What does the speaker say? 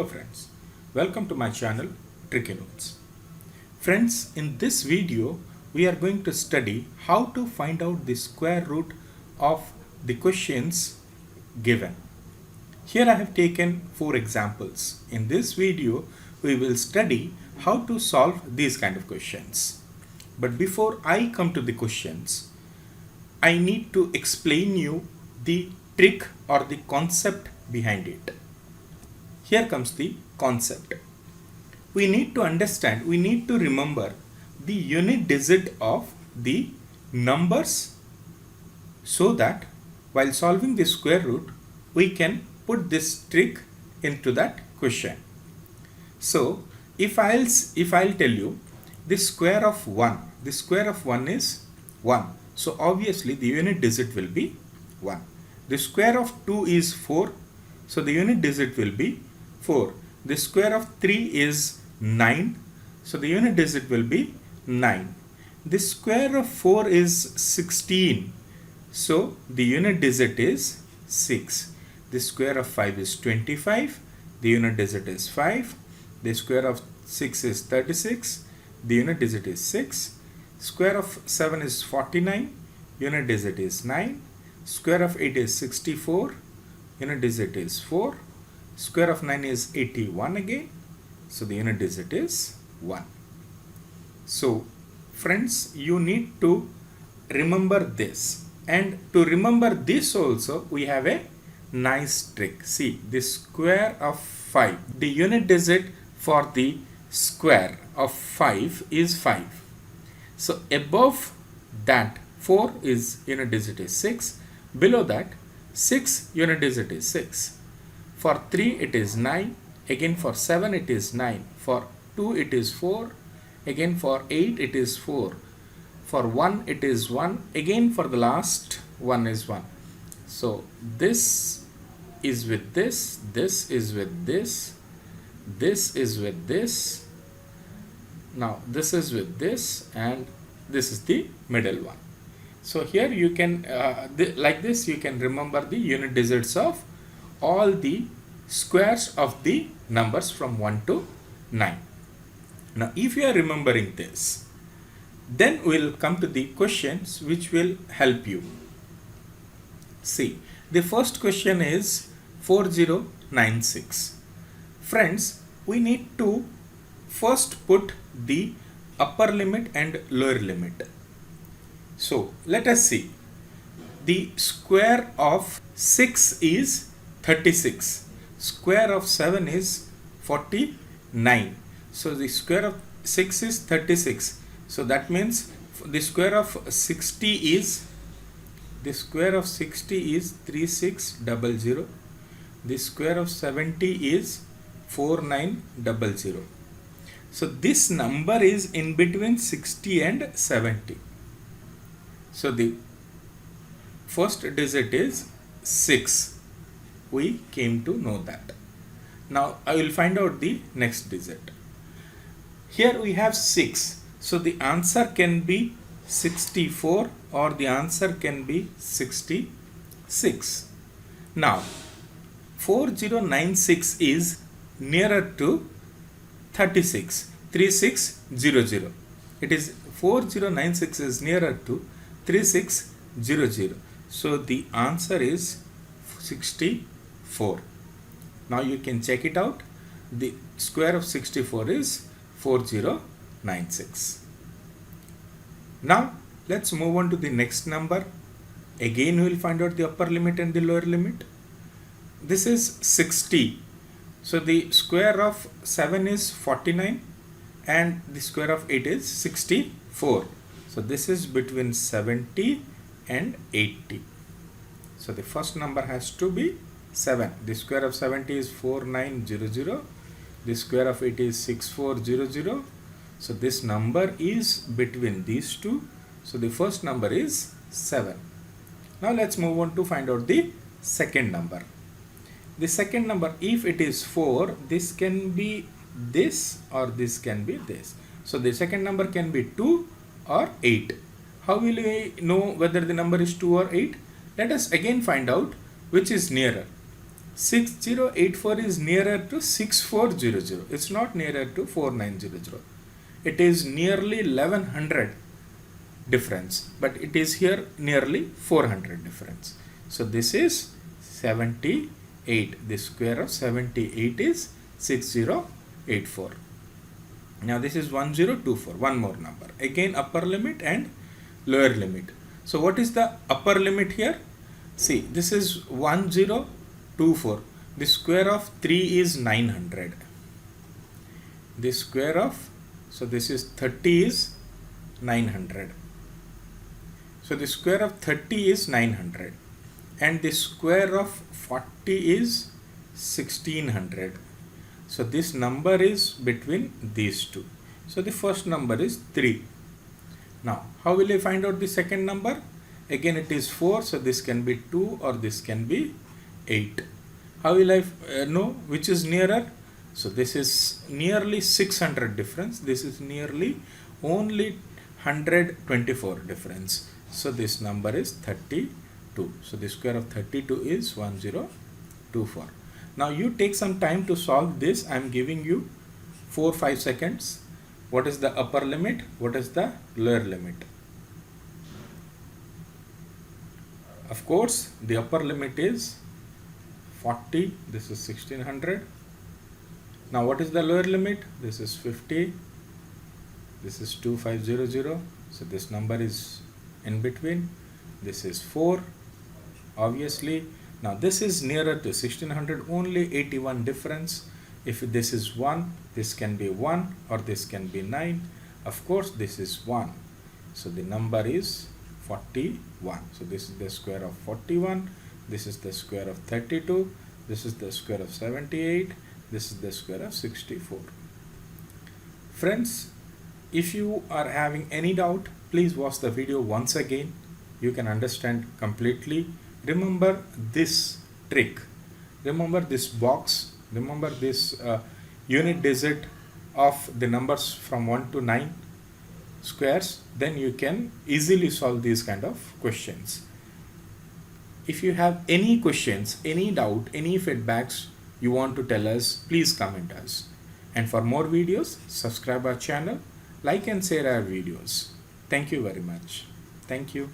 friends, welcome to my channel Tricky Notes. Friends, in this video we are going to study how to find out the square root of the questions given. Here I have taken 4 examples. In this video we will study how to solve these kind of questions. But before I come to the questions, I need to explain you the trick or the concept behind it. Here comes the concept. We need to understand, we need to remember the unit digit of the numbers so that while solving the square root, we can put this trick into that question. So if I'll tell you the square of 1, the square of 1 is 1. So obviously the unit digit will be 1. The square of 2 is 4. So the unit digit will be 4. The square of 3 is 9. So the unit digit will be 9. The square of 4 is 16. So the unit digit is 6. The square of 5 is 25. The unit digit is 5. The square of 6 is 36. The unit digit is 6. Square of 7 is 49. Unit digit is 9. Square of 8 is 64. Unit digit is 4. Square of 9 is 81 again. So the unit digit is 1. So friends, you need to remember this. And to remember this also, we have a nice trick. See, the square of 5. The unit digit for the square of 5 is 5. So above that 4 is unit digit is 6. Below that 6 unit digit is 6. For 3 it is 9. Again for 7 it is 9. For 2 it is 4. Again for 8 it is 4. For 1 it is 1. Again for the last 1 is 1. So this is with this. This is with this. This is with this. Now this is with this, and this is the middle one. So here you can like this you can remember the unit digits of all the squares of the numbers from 1 to 9. Now if you are remembering this, then we will come to the questions which will help you. See, the first question is 4096. Friends, we need to first put the upper limit and lower limit. So let us see. The square of 6 is 36. Square of 7 is 49. So the square of 6 is 36. So that means the square of 60 is 3600. The square of 70 is 4900. So this number is in between 60 and 70. So the first digit is 6. We came to know that. Now I will find out the next digit. Here we have 6. So the answer can be 64 or the answer can be 66. Now 4096 is nearer to 36. 3600. It is 4096 is nearer to 3600. So the answer is 64. Now you can check it out. The square of 64 is 4096. Now let's move on to the next number. Again we will find out the upper limit and the lower limit. This is 60. So the square of 7 is 49 and the square of 8 is 64. So this is between 70 and 80. So the first number has to be 7. The square of 70 is 4900. The square of 8 is 6400. So this number is between these two. So the first number is 7. Now let's move on to find out the second number. The second number, if it is 4, this can be this or this can be this. So the second number can be 2 or 8. How will we know whether the number is 2 or 8? Let us again find out which is nearer. 6084 is nearer to 6400. It's not nearer to 4900. It is nearly 1100 difference, but it is here nearly 400 difference. So this is 78. The square of 78 is 6084. Now this is 1024. One more number. Again upper limit and lower limit. So what is the upper limit here? See, this is 1024. The square of 3 is 900. The square of, so this is 30 is 900. So the square of 30 is 900. And the square of 40 is 1600. So this number is between these two. So the first number is 3. Now, how will I find out the second number? Again, it is 4, so this can be 2 or this can be 8. How will I know which is nearer? So this is nearly 600 difference. This is nearly only 124 difference. So this number is 32. So the square of 32 is 1024. Now you take some time to solve this. I am giving you 4-5 seconds. What is the upper limit? What is the lower limit? Of course, the upper limit is 40. This is 1600. Now what is the lower limit? This is 50. This is 2500. So this number is in between. This is 4. Obviously. Now this is nearer to 1600. Only 81 difference. If this is 1, this can be 1 or this can be 9. Of course, this is 1. So the number is 41. So this is the square of 41. This is the square of 32. This is the square of 78. This is the square of 64. Friends, if you are having any doubt, please watch the video once again. You can understand completely. Remember this trick. Remember this box. Remember this unit digit of the numbers from 1 to 9 squares. Then you can easily solve these kind of questions. If you have any questions, any doubt, any feedbacks you want to tell us, please comment us. And for more videos, subscribe our channel, like and share our videos. Thank you very much. Thank you.